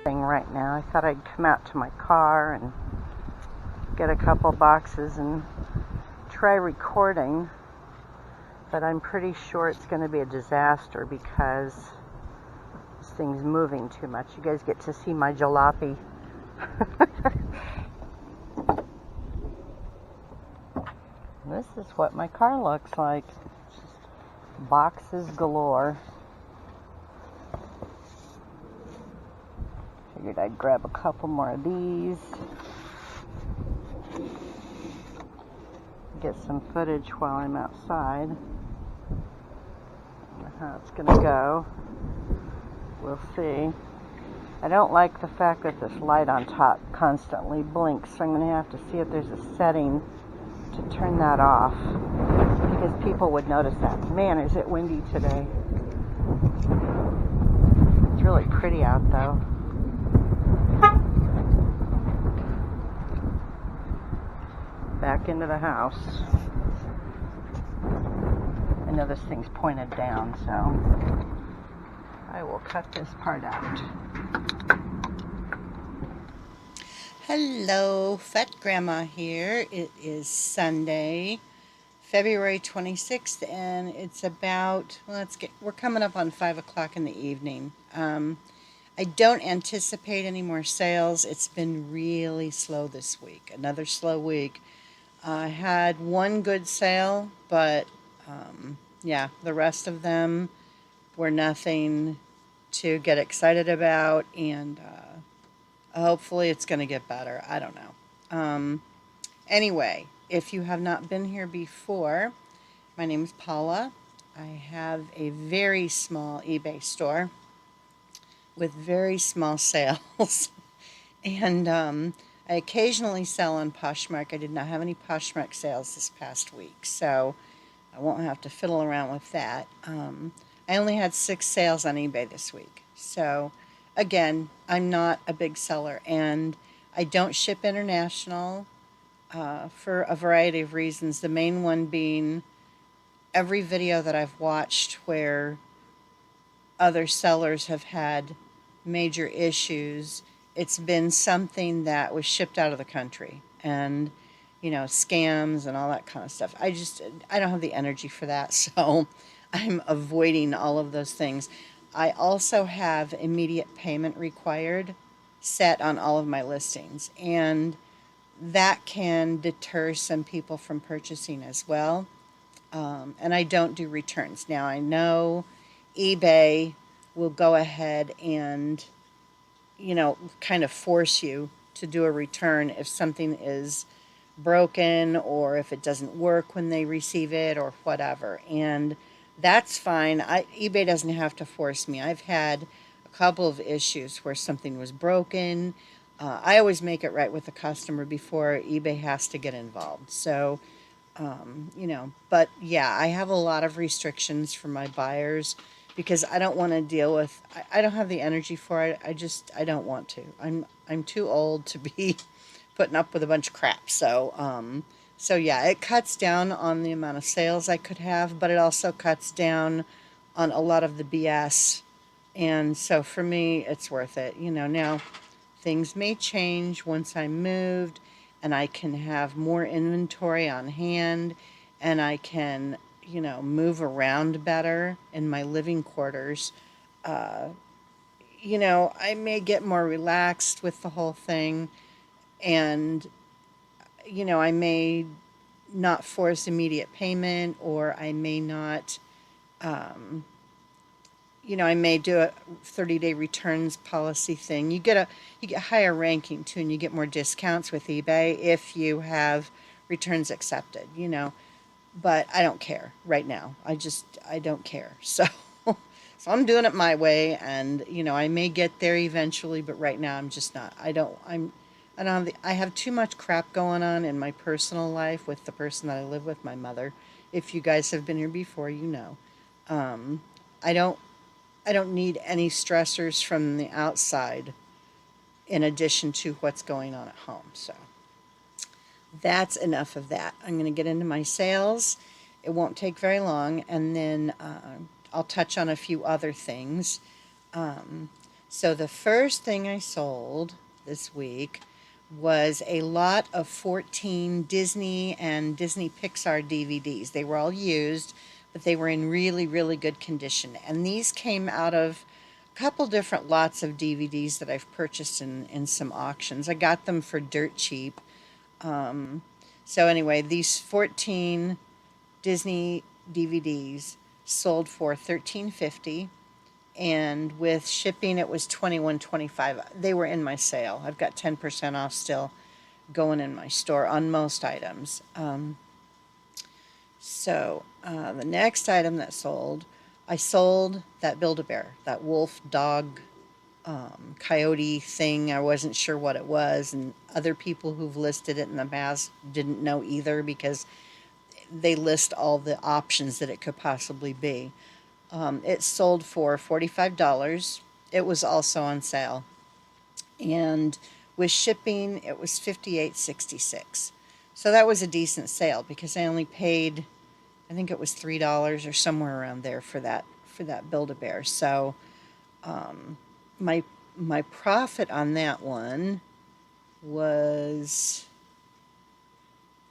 anything right now. I thought I'd come out to my car and get a couple boxes and try recording, but I'm pretty sure it's going to be a disaster because this thing's moving too much. You guys get to see my jalopy. This is what my car looks like. Just boxes galore. Figured I'd grab a couple more of these. Get some footage while I'm outside. I don't know how it's going to go. We'll see. I don't like the fact that this light on top constantly blinks, so I'm going to have to see if there's a setting to turn that off, because people would notice that. Man, is it windy today. It's really pretty out though. Back into the house. I know this thing's pointed down, so I will cut this part out. Hello, Fat Grandma here. It is Sunday, February 26th, and it's about, we're coming up on 5 o'clock in the evening. I don't anticipate any more sales. It's been really slow this week. Another slow week. I had one good sale, but yeah, the rest of them were nothing to get excited about, and hopefully it's going to get better. I don't know. Anyway, if you have not been here before, my name is Paula. I have a very small eBay store with very small sales. And I occasionally sell on Poshmark. I did not have any Poshmark sales this past week, so I won't have to fiddle around with that. I only had 6 sales on eBay this week. So again, I'm not a big seller, and I don't ship international for a variety of reasons. The main one being every video that I've watched where other sellers have had major issues, it's been something that was shipped out of the country, and scams and all that kind of stuff. I don't have the energy for that, so I'm avoiding all of those things. I also have immediate payment required set on all of my listings, and that can deter some people from purchasing as well. And I don't do returns. Now, I know eBay will go ahead and, kind of force you to do a return if something is broken or if it doesn't work when they receive it or whatever. And that's fine. eBay doesn't have to force me. I've had a couple of issues where something was broken. I always make it right with the customer before eBay has to get involved. So, but yeah, I have a lot of restrictions for my buyers because I don't want to deal with, I don't have the energy for it. I don't want to. I'm too old to be putting up with a bunch of crap. So yeah, it cuts down on the amount of sales I could have, but it also cuts down on a lot of the BS. And so for me, it's worth it. Now things may change once I'm moved and I can have more inventory on hand and I can, move around better in my living quarters. I may get more relaxed with the whole thing, and I may not force immediate payment, or I may not, I may do a 30-day returns policy thing. You get higher ranking too, and you get more discounts with eBay if you have returns accepted, but I don't care right now. I don't care. So I'm doing it my way, and I may get there eventually, but right now I'm just not. I have too much crap going on in my personal life with the person that I live with, my mother. If you guys have been here before, I don't need any stressors from the outside in addition to what's going on at home. So that's enough of that. I'm going to get into my sales. It won't take very long, and then I'll touch on a few other things. So the first thing I sold this week was a lot of 14 Disney and Disney Pixar DVDs. They were all used, but they were in really, really good condition. And these came out of a couple different lots of DVDs that I've purchased in some auctions. I got them for dirt cheap. Um, so anyway, these 14 Disney DVDs sold for $13.50, and with shipping it was $21.25. They were in my sale. I've got 10% off still going in my store on most items. The next item that sold, I sold that Build-A-Bear, that wolf dog coyote thing. I wasn't sure what it was, and other people who've listed it in the past didn't know either because they list all the options that it could possibly be. It sold for $45. It was also on sale, and with shipping, it was $58.66. So that was a decent sale because I only paid, I think it was $3 or somewhere around there for that Build-A-Bear. So um, my my profit on that one was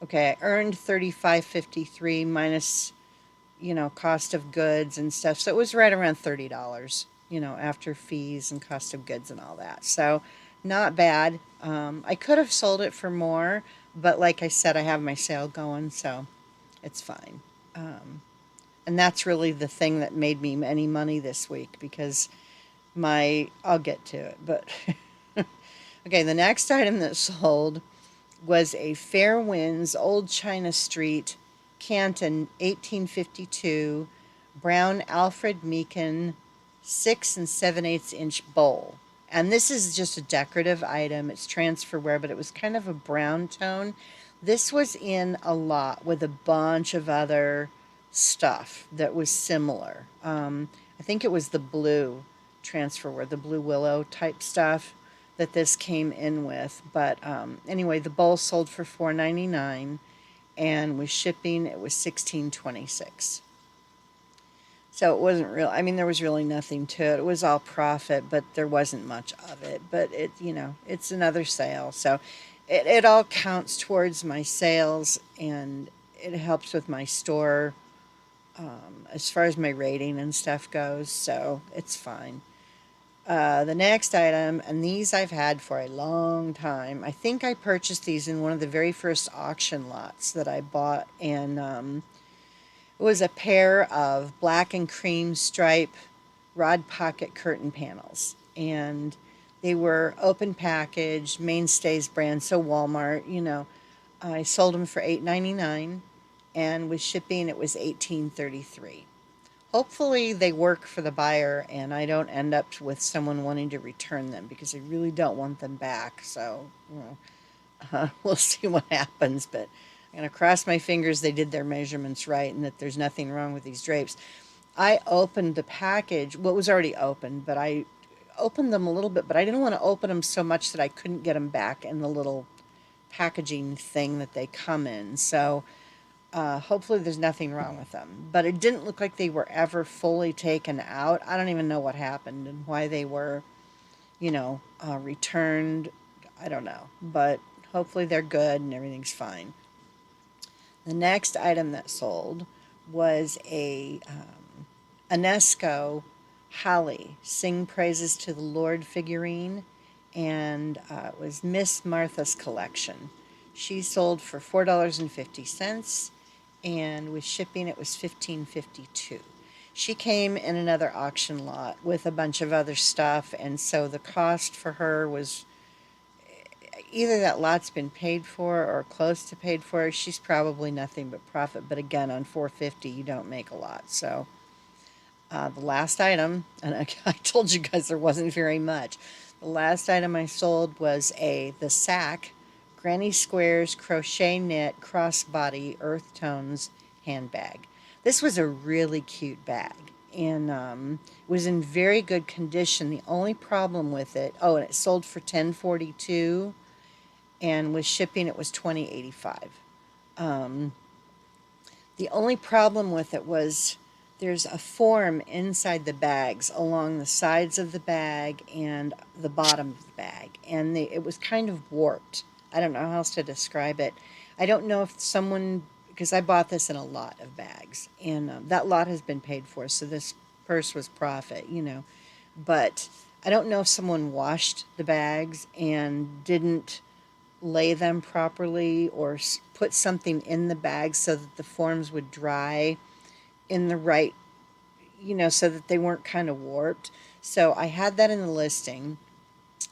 okay. I earned 35.53 minus cost of goods and stuff. So it was right around $30, after fees and cost of goods and all that. So not bad. I could have sold it for more, but like I said, I have my sale going, so it's fine. Um, and that's really the thing that made me any money this week because I'll get to it, but okay, the next item that sold was a Fair Winds Old China Street Canton 1852 brown Alfred Meekin 6 and 7/8 inch bowl. And this is just a decorative item. It's transferware, but it was kind of a brown tone. This was in a lot with a bunch of other stuff that was similar. I think it was the blue transferware, the blue willow type stuff that this came in with. But anyway, the bowl sold for $4.99, and with shipping, it was $16.26. So it wasn't real. I mean, there was really nothing to it. It was all profit, but there wasn't much of it. But it's another sale, so it all counts towards my sales, and it helps with my store as far as my rating and stuff goes. So it's fine. The next item, and these I've had for a long time. I think I purchased these in one of the very first auction lots that I bought, and it was a pair of black and cream stripe rod pocket curtain panels, and they were open package, Mainstays brand, so Walmart. I sold them for $8.99, and with shipping, it was $18.33. Hopefully they work for the buyer and I don't end up with someone wanting to return them because I really don't want them back. So, we'll see what happens. But I'm going to cross my fingers they did their measurements right and that there's nothing wrong with these drapes. I opened the package. Well, it was already opened, but I opened them a little bit, but I didn't want to open them so much that I couldn't get them back in the little packaging thing that they come in. So hopefully there's nothing wrong with them. But it didn't look like they were ever fully taken out. I don't even know what happened and why they were, returned. I don't know. But hopefully they're good and everything's fine. The next item that sold was a UNESCO Holly Sing Praises to the Lord figurine, and it was Miss Martha's collection. She sold for $4.50, and with shipping it was $15.52. She came in another auction lot with a bunch of other stuff, and so the cost for her was either that lot's been paid for or close to paid for. She's probably nothing but profit, but again, on $4.50 you don't make a lot. So the last item, and I told you guys there wasn't very much. The last item I sold was the Sack Granny Squares Crochet Knit Crossbody Earth Tones handbag. This was a really cute bag, and it was in very good condition. The only problem with it, and it sold for $10.42, and with shipping it was $20.85. The only problem with it was there's a form inside the bags along the sides of the bag and the bottom of the bag, and it was kind of warped. I don't know how else to describe it. I don't know if someone, because I bought this in a lot of bags, and that lot has been paid for, so this purse was profit, but I don't know if someone washed the bags and didn't lay them properly or put something in the bag so that the forms would dry in the right, so that they weren't kind of warped. So I had that in the listing.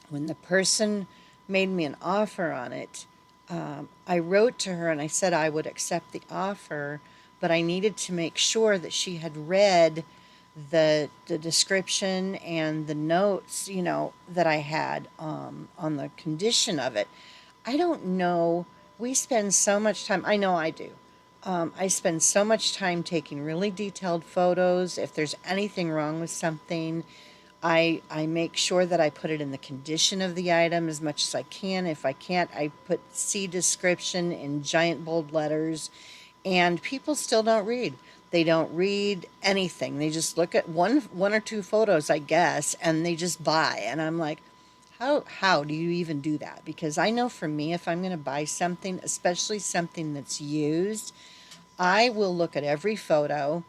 When the person made me an offer on it, I wrote to her and I said I would accept the offer, but I needed to make sure that she had read the description and the notes, that I had on the condition of it. I don't know. We spend so much time. I know I do. I spend so much time taking really detailed photos. If there's anything wrong with something, I make sure that I put it in the condition of the item as much as I can. If I can't, I put see description in giant bold letters, and people still don't read. They don't read anything. They just look at one or two photos, I guess, and they just buy. And I'm like, how do you even do that? Because I know for me, if I'm going to buy something, especially something that's used, I will look at every photo.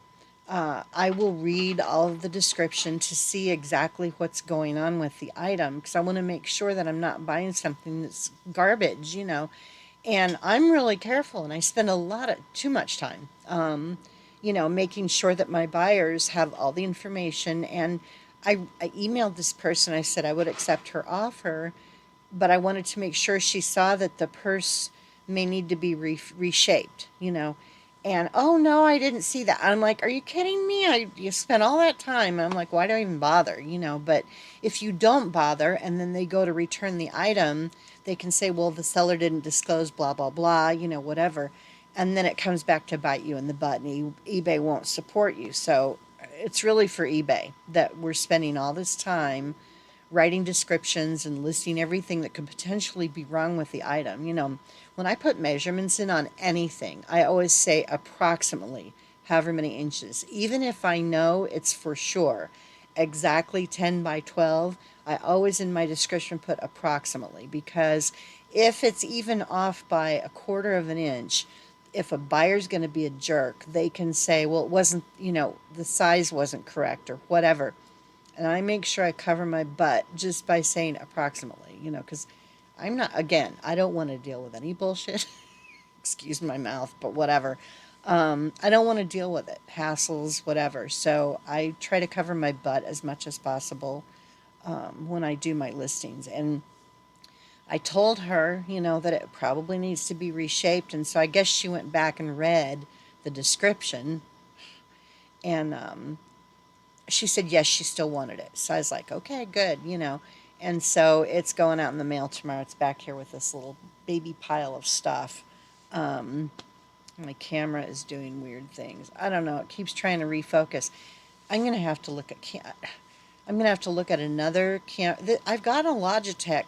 I will read all of the description to see exactly what's going on with the item because I want to make sure that I'm not buying something that's garbage. And I'm really careful and I spend too much time, making sure that my buyers have all the information. And I emailed this person, I said I would accept her offer, but I wanted to make sure she saw that the purse may need to be reshaped. And oh no, I didn't see that. I'm like, are you kidding me? You spent all that time. I'm like, why do I even bother? But if you don't bother and then they go to return the item, they can say, well, the seller didn't disclose blah blah blah, whatever. And then it comes back to bite you in the butt and eBay won't support you. So it's really for eBay that we're spending all this time writing descriptions and listing everything that could potentially be wrong with the item. When I put measurements in on anything, I always say approximately however many inches. Even if I know it's for sure exactly 10 by 12, I always in my description put approximately because if it's even off by a quarter of an inch, if a buyer's going to be a jerk, they can say, well, it wasn't, the size wasn't correct or whatever. And I make sure I cover my butt just by saying approximately, because I'm not, again, I don't want to deal with any bullshit. Excuse my mouth, but whatever. I don't want to deal with it, hassles, whatever. So I try to cover my butt as much as possible when I do my listings. And I told her, that it probably needs to be reshaped. And so I guess she went back and read the description and she said yes, she still wanted it. So I was like, okay, good. And so it's going out in the mail tomorrow. It's back here with this little baby pile of stuff. Um, my camera is doing weird things. I don't know. It keeps trying to refocus. I'm gonna have to look at I'm gonna have to look at another I've got a Logitech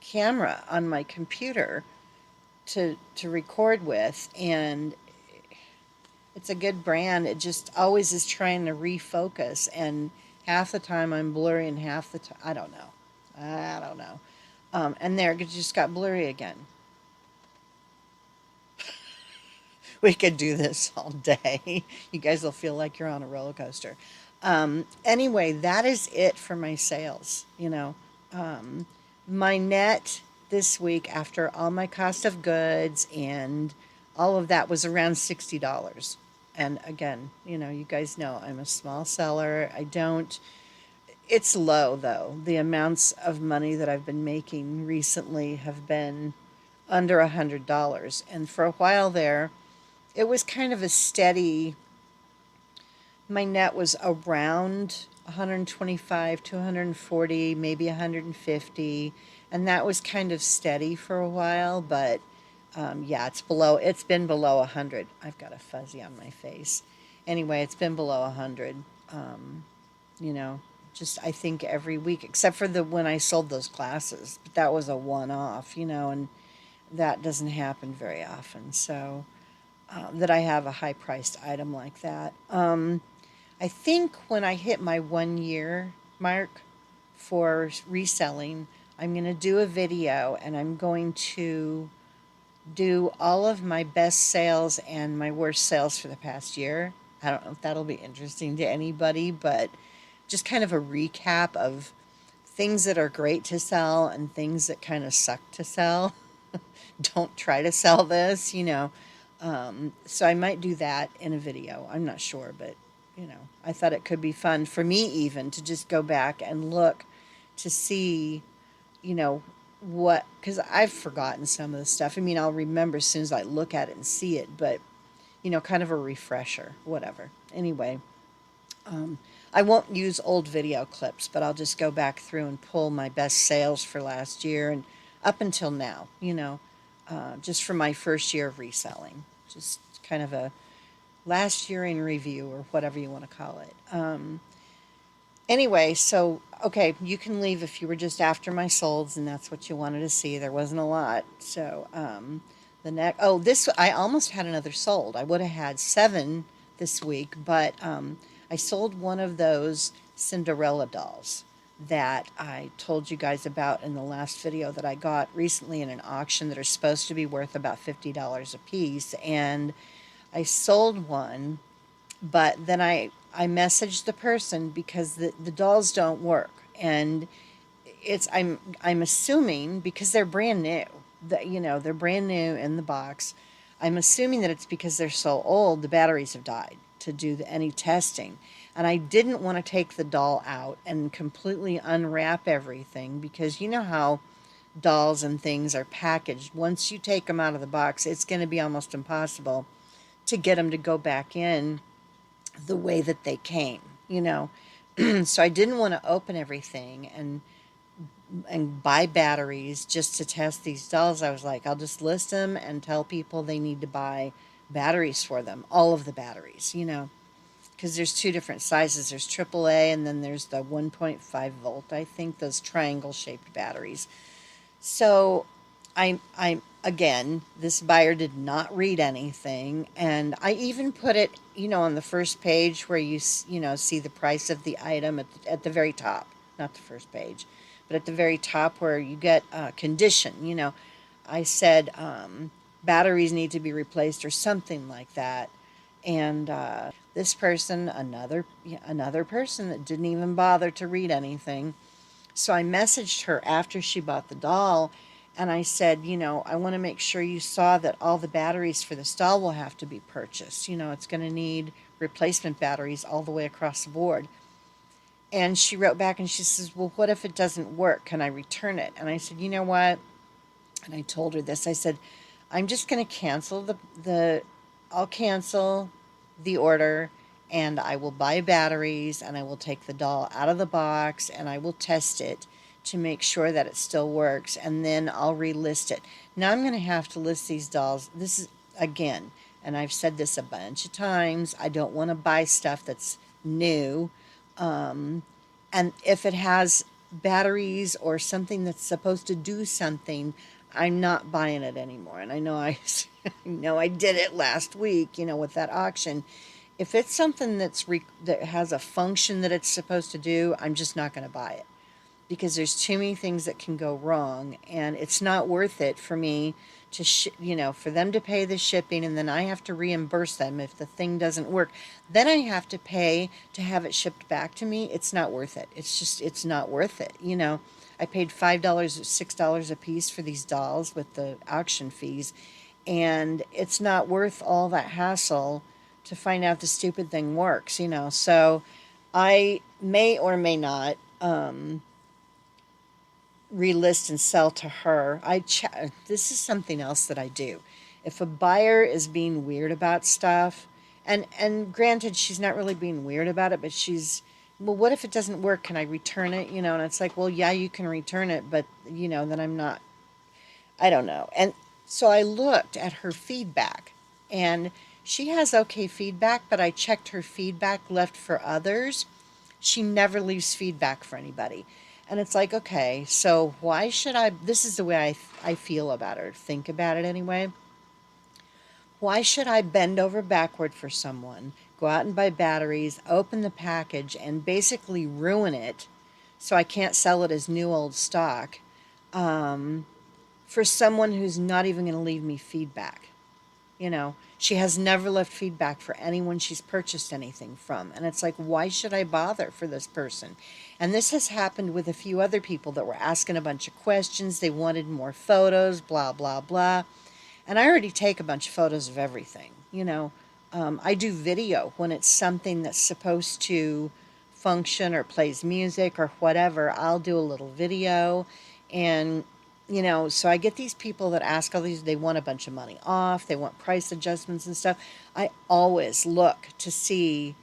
camera on my computer to record with, and it's a good brand. It just always is trying to refocus, and half the time I'm blurry, and half the time I don't know. I don't know. And there, it just got blurry again. We could do this all day. You guys will feel like you're on a roller coaster. Anyway, that is it for my sales. Um, my net this week, after all my cost of goods and all of that, was around $60. And again, you guys know I'm a small seller. It's low though. The amounts of money that I've been making recently have been under $100. And for a while there, it was kind of a steady, my net was around 125 to 140, maybe 150, and that was kind of steady for a while. But yeah, it's been below 100. I've got a fuzzy on my face. Anyway, it's been below 100. Um, you know, just I think every week, except for the when I sold those classes, but that was a one-off, and that doesn't happen very often. So that I have a high-priced item like that. I think when I hit my 1 year mark for reselling, I'm going to do a video and I'm going to do all of my best sales and my worst sales for the past year. I don't know if that'll be interesting to anybody, but just kind of a recap of things that are great to sell and things that kind of suck to sell. Don't try to sell this, you know. So I might do that in a video. I'm not sure, but you know, I thought it could be fun for me even to just go back and look to see, you know, what, because I've forgotten some of the stuff. I mean, I'll remember as soon as I look at it and see it, but you know, kind of a refresher, whatever. Anyway, um, I won't use old video clips, but I'll just go back through and pull my best sales for last year and up until now, you know, just for my first year of reselling. Just kind of a last year in review or whatever you want to call it. Anyway, so, okay, you can leave if you were just after my solds and that's what you wanted to see. There wasn't a lot. So, the next, oh, this, I almost had another sold. I would have had 7 this week, but I sold one of those Cinderella dolls that I told you guys about in the last video that I got recently in an auction that are supposed to be worth about $50 a piece. And I sold one, but then I messaged the person because the dolls don't work. And it's I'm assuming because they're brand new, that you know, they're brand new in the box. I'm assuming that it's because they're so old, the batteries have died to do any testing. And I didn't want to take the doll out and completely unwrap everything because you know how dolls and things are packaged. Once you take them out of the box, it's going to be almost impossible to get them to go back in the way that they came, you know. So I didn't want to open everything and buy batteries just to test these dolls. I was like, I'll just list them and tell people they need to buy batteries for them, all of the batteries, you know, because there's 2 different sizes. There's AAA and then there's the 1.5 volt, I think, those triangle shaped batteries. So I'm again, this buyer did not read anything, and I even put it, you know, on the first page where you know, see the price of the item at the very top, not the first page, but at the very top where you get condition. You know, I said batteries need to be replaced or something like that, and this person, another person that didn't even bother to read anything. So I messaged her after she bought the doll and I said, you know, I want to make sure you saw that all the batteries for this doll will have to be purchased. You know, it's going to need replacement batteries all the way across the board. And she wrote back and she says, well, what if it doesn't work? Can I return it? And I said, you know what? And I told her this. I said, I'm just going to cancel I'll cancel the order and I will buy batteries and I will take the doll out of the box and I will test it to make sure that it still works, and then I'll relist it. Now I'm going to have to list these dolls. This is, again, and I've said this a bunch of times, I don't want to buy stuff that's new. And if it has batteries or something that's supposed to do something, I'm not buying it anymore. And I know I know I did it last week, you know, with that auction. If it's something that has a function that it's supposed to do, I'm just not going to buy it because there's too many things that can go wrong, and it's not worth it for me to you know, for them to pay the shipping and then I have to reimburse them if the thing doesn't work. Then I have to pay to have it shipped back to me. It's not worth it. It's not worth it, you know. I paid $5 or $6 a piece for these dolls with the auction fees, and it's not worth all that hassle to find out the stupid thing works, you know. So I may or may not relist and sell to her. This is something else that I do. If a buyer is being weird about stuff, and granted, she's not really being weird about it, but she's, well, what if it doesn't work? Can I return it? You know, and it's like, well, yeah, you can return it, but you know, then I don't know. And so I looked at her feedback, and she has okay feedback, but I checked her feedback left for others. She never leaves feedback for anybody. And it's like, okay, so why should this is the way I feel about it, or think about it anyway. Why should I bend over backward for someone, go out and buy batteries, open the package, and basically ruin it so I can't sell it as new old stock, um, for someone who's not even going to leave me feedback. She has never left feedback for anyone she's purchased anything from. And it's like, why should I bother for this person? And this has happened with a few other people that were asking a bunch of questions. They wanted more photos, blah, blah, blah. And I already take a bunch of photos of everything. I do video when it's something that's supposed to function or plays music or whatever. I'll do a little video. And so I get these people that ask all these, they want a bunch of money off, they want price adjustments and stuff. I always look to see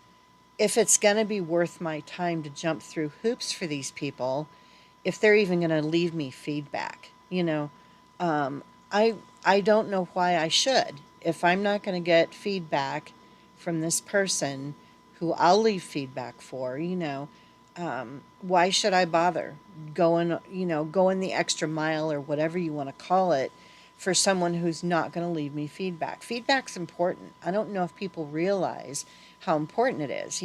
if it's going to be worth my time to jump through hoops for these people, if they're even going to leave me feedback. Um, I I don't know why I should. If I'm not going to get feedback from this person who I'll leave feedback for, why should I bother going the extra mile or whatever you want to call it for someone who's not going to leave me feedback? Feedback's important. I don't know if people realize how important it is.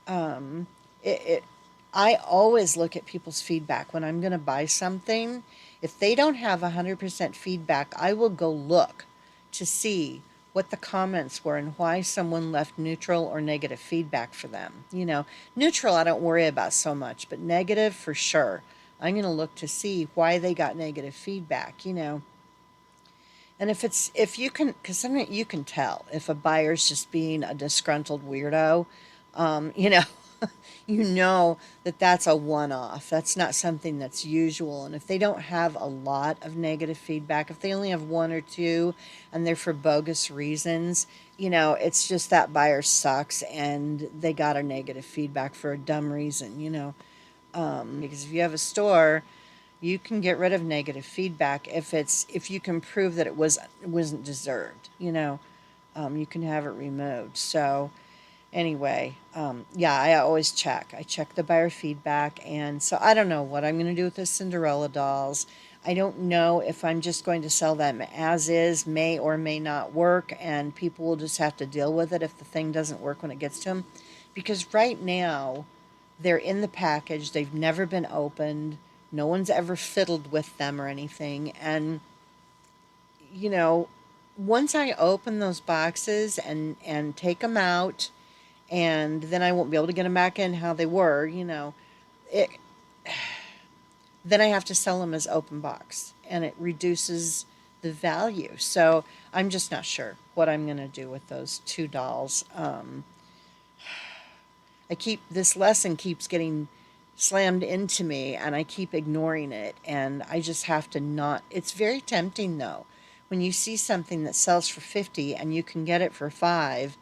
Um, it I always look at people's feedback when I'm going to buy something. If they don't have 100% feedback, I will go look to see what the comments were and why someone left neutral or negative feedback for them. Neutral I don't worry about so much, but negative for sure. I'm going to look to see why they got negative feedback. And if you can, because sometimes you can tell if a buyer's just being a disgruntled weirdo, you know, you know that that's a one-off. That's not something that's usual. And if they don't have a lot of negative feedback, if they only have one or two and they're for bogus reasons, it's just that buyer sucks and they got a negative feedback for a dumb reason. Because if you have a store, you can get rid of negative feedback if you can prove that it wasn't deserved. You can have it removed. So anyway, yeah, I always check. I check the buyer feedback, and so I don't know what I'm going to do with the Cinderella dolls. I don't know if I'm just going to sell them as is, may or may not work, and people will just have to deal with it if the thing doesn't work when it gets to them. Because right now, they're in the package, they've never been opened, no one's ever fiddled with them or anything, and you know, once I open those boxes and take them out, and then I won't be able to get them back in how they were. It, then I have to sell them as open box, and it reduces the value. So I'm just not sure what I'm going to do with those two dolls. This lesson keeps getting slammed into me, and I keep ignoring it, and I just have to not. It's very tempting though when you see something that sells for 50 and you can get it for 5.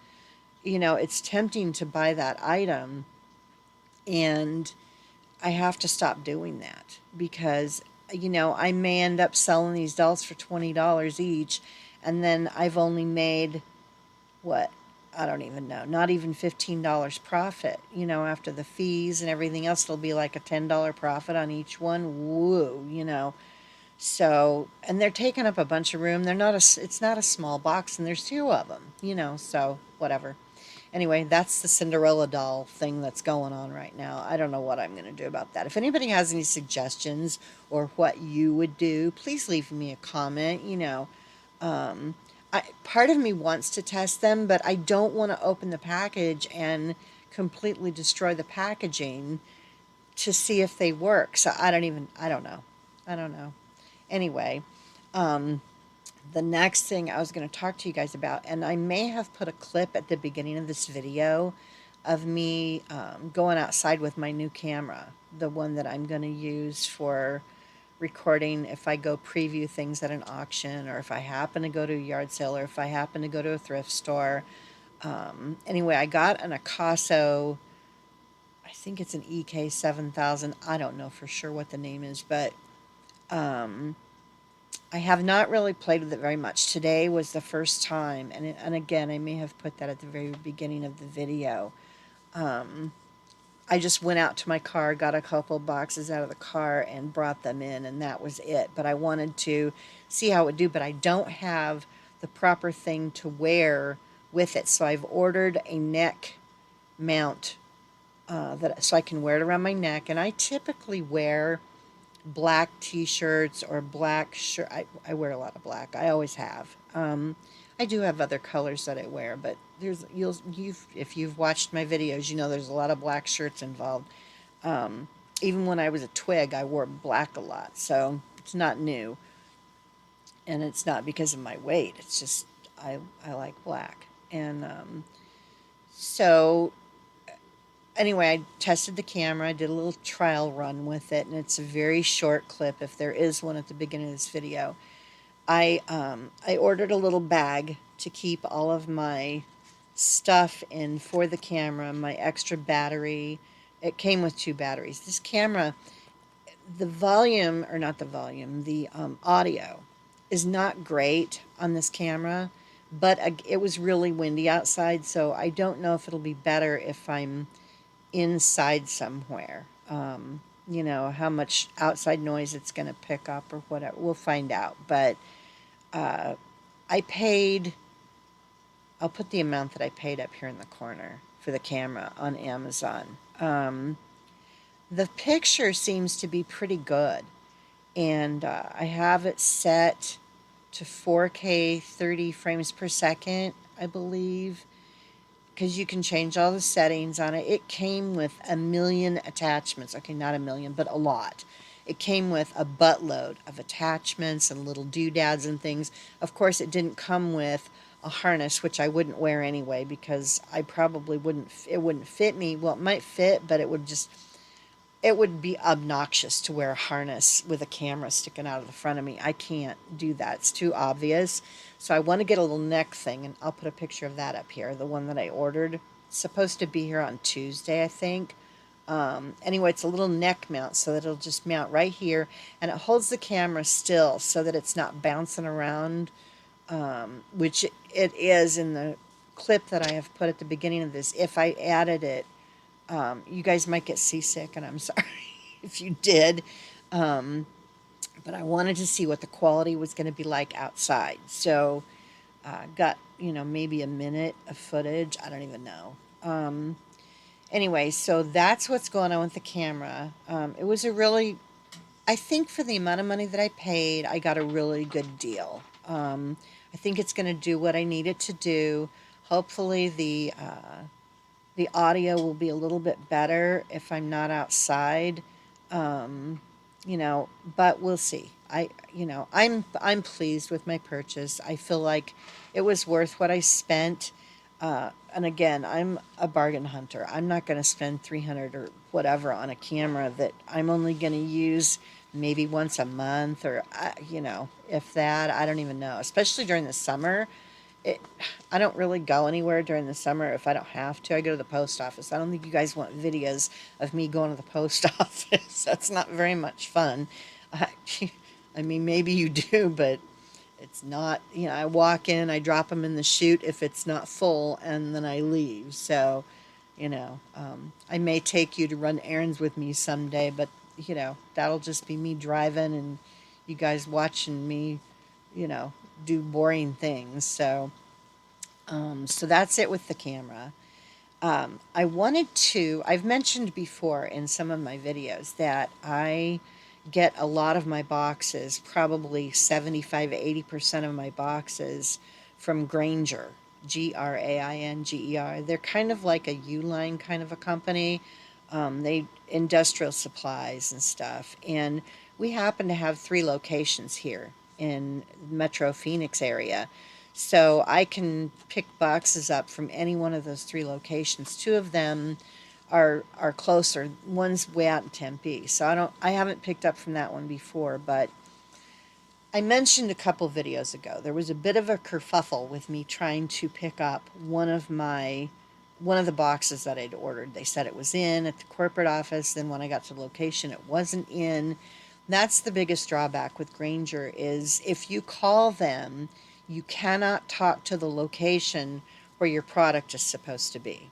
It's tempting to buy that item, and I have to stop doing that because, I may end up selling these dolls for $20 each, and then I've only made what? I don't even know, not even $15 profit. After the fees and everything else, it'll be like a $10 profit on each one. Woo. So, and they're taking up a bunch of room. It's not a small box, and there's two of them. So whatever. Anyway, that's the Cinderella doll thing that's going on right now. I don't know what I'm going to do about that. If anybody has any suggestions or what you would do, please leave me a comment. Um, part of me wants to test them, but I don't want to open the package and completely destroy the packaging to see if they work. So I don't know. I don't know. Anyway, um, the next thing I was going to talk to you guys about, and I may have put a clip at the beginning of this video of me going outside with my new camera, the one that I'm going to use for recording if I go preview things at an auction, or if I happen to go to a yard sale, or if I happen to go to a thrift store. Anyway, I got an Acaso, I think it's an EK 7000. I don't know for sure what the name is, but um, I have not really played with it very much. Today was the first time, and again, I may have put that at the very beginning of the video. Um, I just went out to my car, got a couple boxes out of the car, and brought them in, and that was it. But I wanted to see how it would do, but I don't have the proper thing to wear with it. So I've ordered a neck mount so I can wear it around my neck. And I typically wear black t-shirts or black shirt. I wear a lot of black. I always have. I do have other colors that I wear, but if you've watched my videos, you know there's a lot of black shirts involved. Um, Even when I was a twig, I wore black a lot, so it's not new, and it's not because of my weight. It's just I like black, and so anyway, I tested the camera. I did a little trial run with it, and it's a very short clip. If there is one at the beginning of this video, I ordered a little bag to keep all of my stuff in for the camera, my extra battery. It came with 2 batteries. This camera, the volume, or not the volume, the audio is not great on this camera, but it was really windy outside, so I don't know if it'll be better if I'm inside somewhere. You know, how much outside noise it's going to pick up or whatever. We'll find out. But uh, I paid, I'll put the amount that I paid up here in the corner for the camera on Amazon. The picture seems to be pretty good. And I have it set to 4K 30 frames per second, I believe, because you can change all the settings on it. It came with a million attachments. Okay, not a million, but a lot. It came with a buttload of attachments and little doodads and things. Of course, it didn't come with a harness, which I wouldn't wear anyway because I probably wouldn't, it wouldn't fit me. Well, it might fit, but it would be obnoxious to wear a harness with a camera sticking out of the front of me. I can't do that. It's too obvious. So I want to get a little neck thing, and I'll put a picture of that up here, the one that I ordered. It's supposed to be here on Tuesday, I think. Anyway, it's a little neck mount so that it'll just mount right here, and it holds the camera still so that it's not bouncing around, which it is in the clip that I have put at the beginning of this. If I added it, you guys might get seasick, and I'm sorry if you did. But I wanted to see what the quality was going to be like outside. So got, you know, maybe a minute of footage. I don't even know. Anyway, so that's what's going on with the camera. It was a really, I think for the amount of money that I paid, I got a really good deal. I think it's going to do what I need it to do. Hopefully the audio will be a little bit better if I'm not outside, you know, but we'll see. I'm pleased with my purchase. I feel like it was worth what I spent. And again, I'm a bargain hunter. I'm not going to spend $300 or whatever on a camera that I'm only going to use maybe once a month, or you know, if that. I don't even know. Especially during the summer. I don't really go anywhere during the summer if I don't have to. I go to the post office. I don't think you guys want videos of me going to the post office. That's not very much fun. I mean, maybe you do, but it's not, you know, I walk in, I drop them in the chute if it's not full, and then I leave. So, you know, I may take you to run errands with me someday, but, you know, that'll just be me driving and you guys watching me, you know, do boring things. So that's it with the camera. I've mentioned before in some of my videos that I get a lot of my boxes, probably 75-80% of my boxes, from Grainger, Grainger. They're kind of like a Uline kind of a company. They industrial supplies and stuff. And we happen to have 3 locations here in Metro Phoenix area. So I can pick boxes up from any one of those 3 locations. 2 of them are closer. One's way out in Tempe. So I haven't picked up from that one before, but I mentioned a couple videos ago there was a bit of a kerfuffle with me trying to pick up one of the boxes that I'd ordered. They said it was in at the corporate office, then when I got to the location it wasn't in. That's the biggest drawback with Grainger, is if you call them, you cannot talk to the location where your product is supposed to be,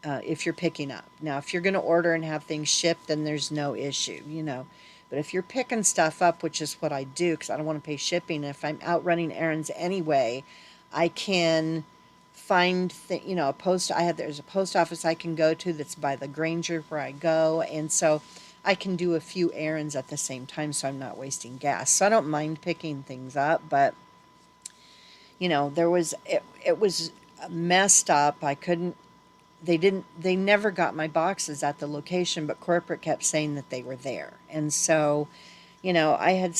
if you're picking up. Now, if you're going to order and have things shipped, then there's no issue, you know. But if you're picking stuff up, which is what I do because I don't want to pay shipping, if I'm out running errands anyway, I can find a post. There's a post office I can go to that's by the Granger where I go, and so I can do a few errands at the same time, so I'm not wasting gas. So I don't mind picking things up, but it was messed up. I couldn't they never got my boxes at the location, but corporate kept saying that they were there. And so, I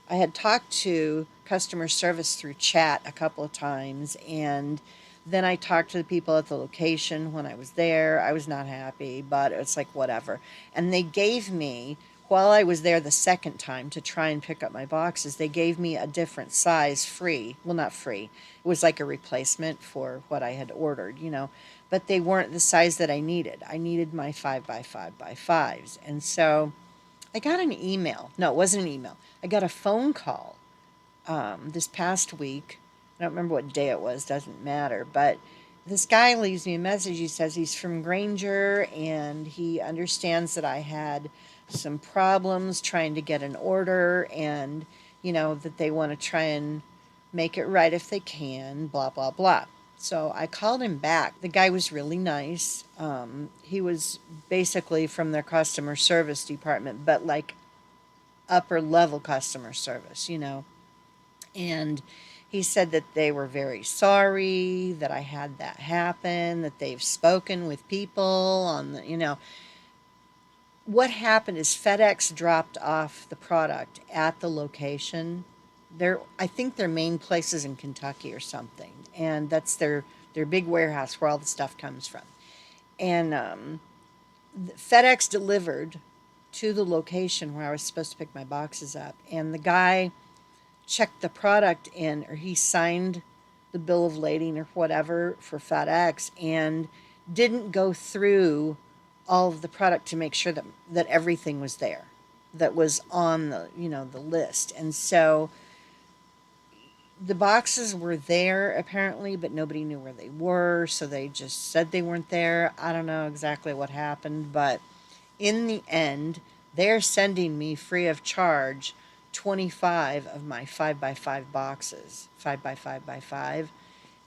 had talked to customer service through chat a couple of times, and then I talked to the people at the location when I was there. I was not happy, but it's like whatever. And they gave me, while I was there the second time to try and pick up my boxes, they gave me a different size free. Well, not free. It was like a replacement for what I had ordered, but they weren't the size that I needed. I needed my 5x5x5s. And so I got an email. No, it wasn't an email. I got a phone call this past week. I don't remember what day it was, doesn't matter. But this guy leaves me a message. He says he's from Granger and he understands that I had some problems trying to get an order, and, that they want to try and make it right if they can, blah, blah, blah. So I called him back. The guy was really nice. He was basically from their customer service department, but like upper level customer service. And he said that they were very sorry that I had that happen, that they've spoken with people on the. What happened is FedEx dropped off the product at the location. I think their main place is in Kentucky or something, and that's their big warehouse where all the stuff comes from. And FedEx delivered to the location where I was supposed to pick my boxes up, and the guy checked the product in, or he signed the bill of lading or whatever for FedEx, and didn't go through all of the product to make sure that everything was there, that was on the list. And so the boxes were there apparently, but nobody knew where they were, so they just said they weren't there. I don't know exactly what happened, but in the end, they're sending me free of charge 25 of my 5x5 boxes, 5x5x5,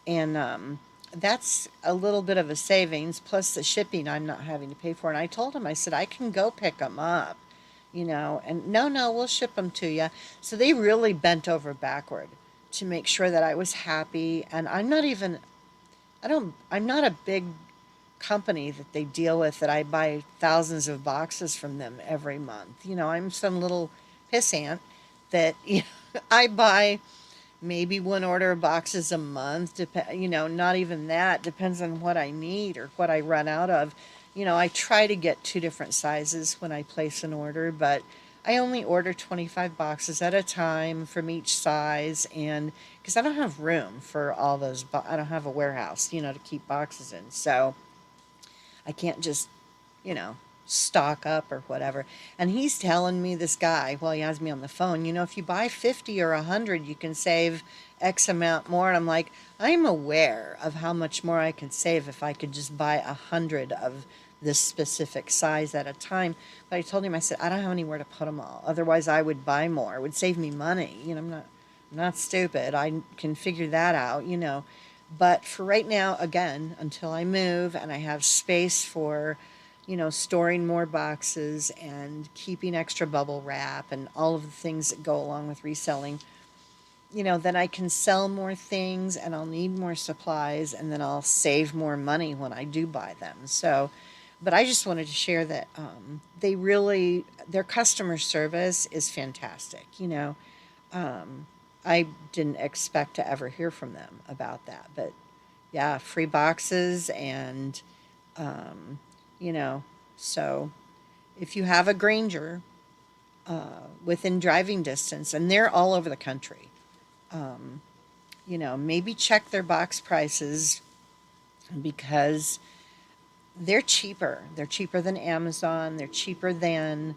and that's a little bit of a savings, plus the shipping I'm not having to pay for. And I told him, I said, I can go pick them up, and no, we'll ship them to you. So they really bent over backward to make sure that I was happy. And I'm not a big company that they deal with, that I buy thousands of boxes from them every month. I'm some little pissant that I buy maybe one order of boxes a month. Not even that. Depends on what I need or what I run out of. I try to get two different sizes when I place an order, but I only order 25 boxes at a time from each size, and because I don't have room for all those, I don't have a warehouse, to keep boxes in. So I can't just, you know, stock up or whatever. And he's telling me, this guy, while he has me on the phone, if you buy 50 or 100, you can save X amount more. And I'm like, I'm aware of how much more I could save if I could just buy 100 of this specific size at a time. But I told him, I said, I don't have anywhere to put them all. Otherwise, I would buy more. It would save me money. I'm not stupid. I can figure that out. But for right now, again, until I move and I have space for, storing more boxes and keeping extra bubble wrap and all of the things that go along with reselling, then I can sell more things and I'll need more supplies, and then I'll save more money when I do buy them. So, but I just wanted to share that their customer service is fantastic. I didn't expect to ever hear from them about that, but yeah, free boxes and, um, you know, so if you have a Granger within driving distance, and they're all over the country, maybe check their box prices, because they're cheaper. They're cheaper than Amazon. They're cheaper than,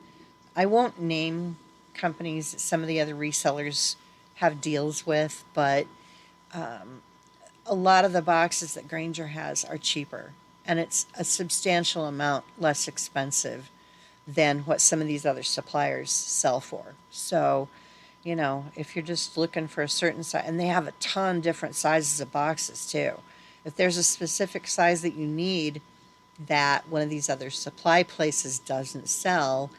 I won't name companies that some of the other resellers have deals with, but a lot of the boxes that Granger has are cheaper, and it's a substantial amount less expensive than what some of these other suppliers sell for. So, if you're just looking for a certain size, and they have a ton different sizes of boxes too. If there's a specific size that you need that one of these other supply places doesn't sell,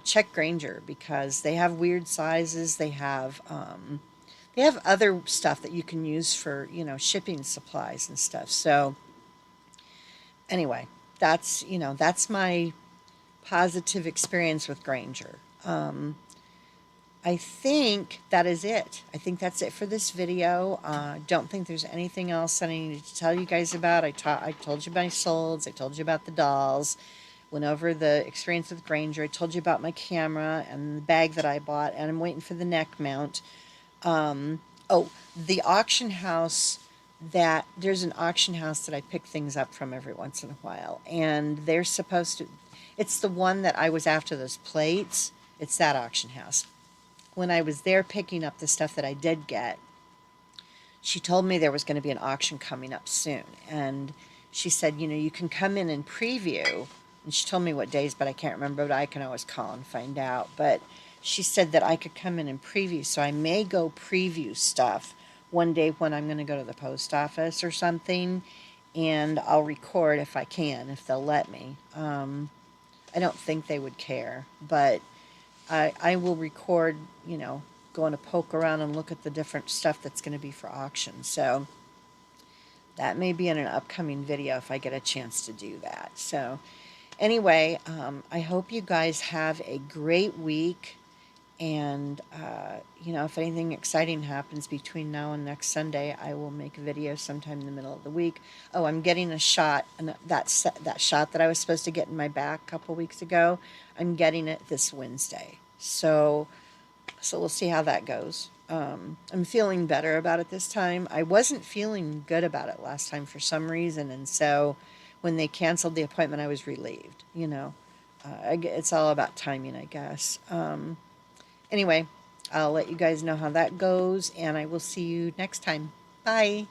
check Granger, because they have weird sizes. They have other stuff that you can use for, shipping supplies and stuff. So anyway, that's my positive experience with Granger. I think that is it. I think that's it for this video. Don't think there's anything else that I need to tell you guys about. I told you about my solds. I told you about the dolls. Went over the experience with Granger. I told you about my camera and the bag that I bought, and I'm waiting for the neck mount. Oh, the auction house, that there's an auction house that I pick things up from every once in a while, and they're supposed to, it's the one that I was after those plates. It's that auction house. When I was there picking up the stuff that I did get, she told me there was going to be an auction coming up soon. And she said, you can come in and preview. And she told me what days, but I can't remember, but I can always call and find out. But she said that I could come in and preview. So I may go preview stuff one day when I'm going to go to the post office or something. And I'll record if I can, if they'll let me. I don't think they would care, but I will record, going to poke around and look at the different stuff that's going to be for auction. So that may be in an upcoming video if I get a chance to do that. So anyway, I hope you guys have a great week. And, if anything exciting happens between now and next Sunday, I will make a video sometime in the middle of the week. Oh, I'm getting a shot, and that shot that I was supposed to get in my back a couple weeks ago, I'm getting it this Wednesday. So we'll see how that goes. I'm feeling better about it this time. I wasn't feeling good about it last time for some reason, and so when they canceled the appointment, I was relieved. It's all about timing, I guess. Anyway, I'll let you guys know how that goes, and I will see you next time. Bye.